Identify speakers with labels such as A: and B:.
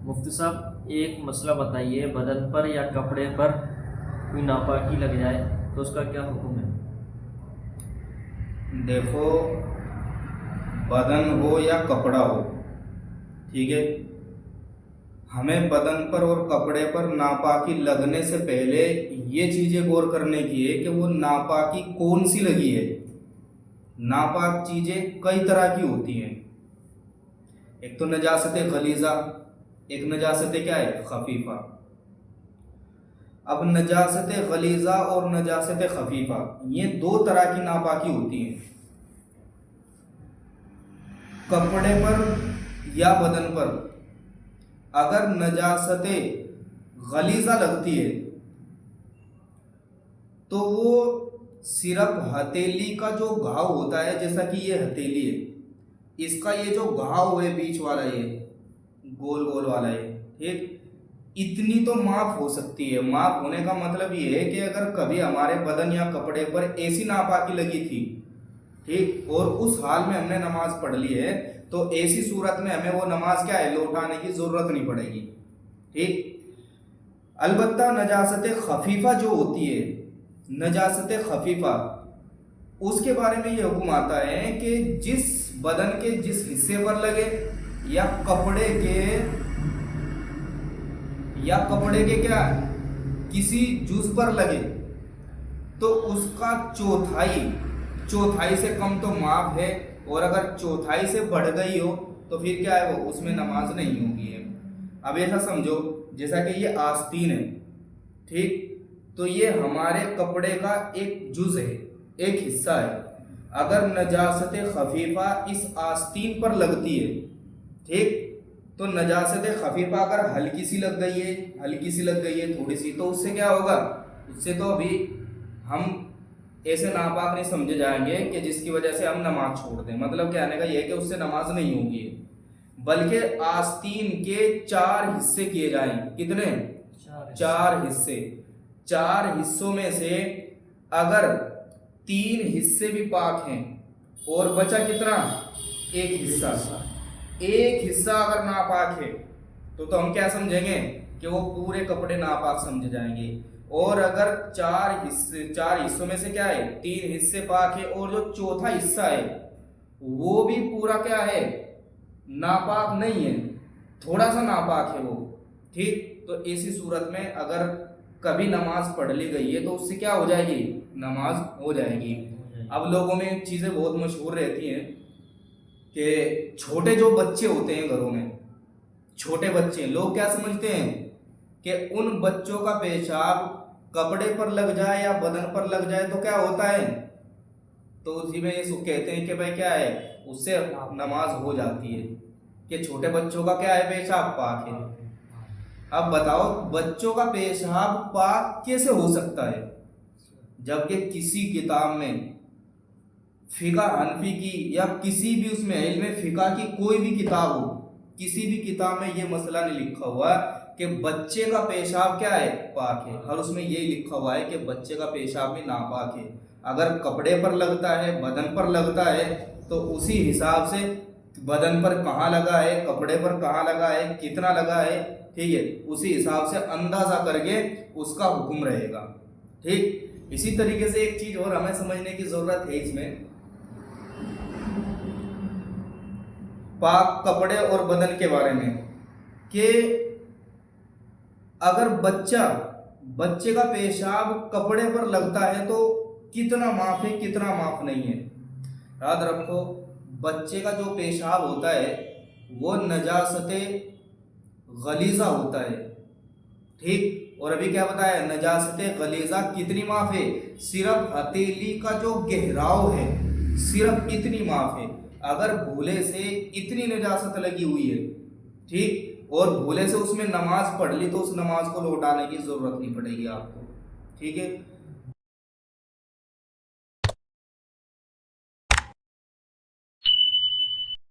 A: مفتی صاحب ایک مسئلہ بتائیے، بدن پر یا کپڑے پر کوئی ناپاکی لگ جائے تو اس کا کیا حکم ہے؟
B: دیکھو، بدن ہو یا کپڑا ہو، ٹھیک ہے، ہمیں بدن پر اور کپڑے پر ناپاکی لگنے سے پہلے یہ چیزیں غور کرنے کی ہے کہ وہ ناپاکی کون سی لگی ہے۔ ناپاک چیزیں کئی طرح کی ہوتی ہیں، ایک تو نجاست غلیظہ، ایک نجاست کیا ہے، خفیفہ۔ اب نجاست غلیظہ اور نجاست خفیفہ یہ دو طرح کی ناپاکی ہوتی ہیں۔ کپڑے پر یا بدن پر اگر نجاست غلیظہ لگتی ہے تو وہ صرف ہتھیلی کا جو گھاؤ ہوتا ہے، جیسا کہ یہ ہتھیلی ہے، اس کا یہ جو گھاؤ ہے بیچ والا، یہ گول گول والا ہے، ٹھیک، اتنی تو معاف ہو سکتی ہے۔ معاف ہونے کا مطلب یہ ہے کہ اگر کبھی ہمارے بدن یا کپڑے پر ایسی ناپاکی لگی تھی، ٹھیک، اور اس حال میں ہم نے نماز پڑھ لی ہے، تو ایسی صورت میں ہمیں وہ نماز کیا ہے، لوٹانے کی ضرورت نہیں پڑے گی، ٹھیک۔ البتہ نجاست خفیفہ جو ہوتی ہے، نجاست خفیفہ، اس کے بارے میں یہ حکم آتا ہے کہ جس بدن کے جس حصے پر لگے یا کپڑے کے کیا کسی جز پر لگے تو اس کا چوتھائی سے کم تو معاف ہے، اور اگر چوتھائی سے بڑھ گئی ہو تو پھر کیا ہے، وہ اس میں نماز نہیں ہوگی ہے۔ اب ایسا سمجھو جیسا کہ یہ آستین ہے، ٹھیک، تو یہ ہمارے کپڑے کا ایک جز ہے، ایک حصہ ہے۔ اگر نجاست خفیفہ اس آستین پر لگتی ہے، ٹھیک، تو نجاست خفیفہ اگر ہلکی سی لگ گئی ہے تھوڑی سی، تو اس سے کیا ہوگا، اس سے تو ابھی ہم ایسے ناپاک نہیں سمجھے جائیں گے کہ جس کی وجہ سے ہم نماز چھوڑ دیں۔ مطلب کہنے کا یہ ہے کہ اس سے نماز نہیں ہوگی، بلکہ آستین کے 4 حصے کیے جائیں۔ کتنے؟ 4 حصے۔ 4 حصوں میں سے اگر 3 حصے بھی پاک ہیں اور بچا کتنا، ایک حصہ، ایک حصہ اگر ناپاک ہے تو ہم کیا سمجھیں گے کہ وہ پورے کپڑے ناپاک سمجھے جائیں گے۔ اور اگر 4 حصوں میں سے کیا ہے، 3 حصے پاک ہے اور جو چوتھا حصہ ہے وہ بھی پورا کیا ہے، ناپاک نہیں ہے، تھوڑا سا ناپاک ہے وہ، ٹھیک، تو ایسی صورت میں اگر کبھی نماز پڑھ لی گئی ہے تو اس سے کیا ہو جائے گی، نماز ہو جائے گی۔ اب لوگوں میں چیزیں بہت مشہور رہتی ہیں کہ چھوٹے جو بچے ہوتے ہیں گھروں میں، چھوٹے بچے، لوگ کیا سمجھتے ہیں کہ ان بچوں کا پیشاب کپڑے پر لگ جائے یا بدن پر لگ جائے تو کیا ہوتا ہے، تو اسی میں یہ کہتے ہیں کہ بھائی کیا ہے، اس سے نماز ہو جاتی ہے، کہ چھوٹے بچوں کا کیا ہے، پیشاب پاک ہے۔ اب بتاؤ بچوں کا پیشاب پاک کیسے ہو سکتا ہے، جبکہ کسی کتاب میں فقہ حنفی کی یا کسی بھی اس میں علم فقہ کی کوئی بھی کتاب ہو، کسی بھی کتاب میں یہ مسئلہ نہیں لکھا ہوا کہ بچے کا پیشاب کیا ہے، پاک ہے۔ اور اس میں یہی لکھا ہوا ہے کہ بچے کا پیشاب بھی ناپاک ہے۔ اگر کپڑے پر لگتا ہے، بدن پر لگتا ہے، تو اسی حساب سے بدن پر کہاں لگا ہے، کپڑے پر کہاں لگا ہے، کتنا لگا ہے، ٹھیک ہے، اسی حساب سے اندازہ کر کے اس کا حکم رہے گا، ٹھیک۔ اسی طریقے سے ایک چیز اور ہمیں سمجھنے کی ضرورت ہے اس میں، پاک کپڑے اور بدن کے بارے میں، کہ اگر بچے کا پیشاب کپڑے پر لگتا ہے تو کتنا معاف ہے، کتنا معاف نہیں ہے۔ یاد رکھو بچے کا جو پیشاب ہوتا ہے وہ نجاست غلیظہ ہوتا ہے، ٹھیک، اور ابھی کیا بتایا، نجاست غلیظہ کتنی معاف ہے، صرف ہتھیلی کا جو گہراؤ ہے صرف اتنی معاف ہے۔ اگر بھولے سے اتنی نجاست لگی ہوئی ہے، ٹھیک، اور بھولے سے اس میں نماز پڑھ لی تو اس نماز کو لوٹانے کی ضرورت نہیں پڑے گی آپ کو، ٹھیک ہے۔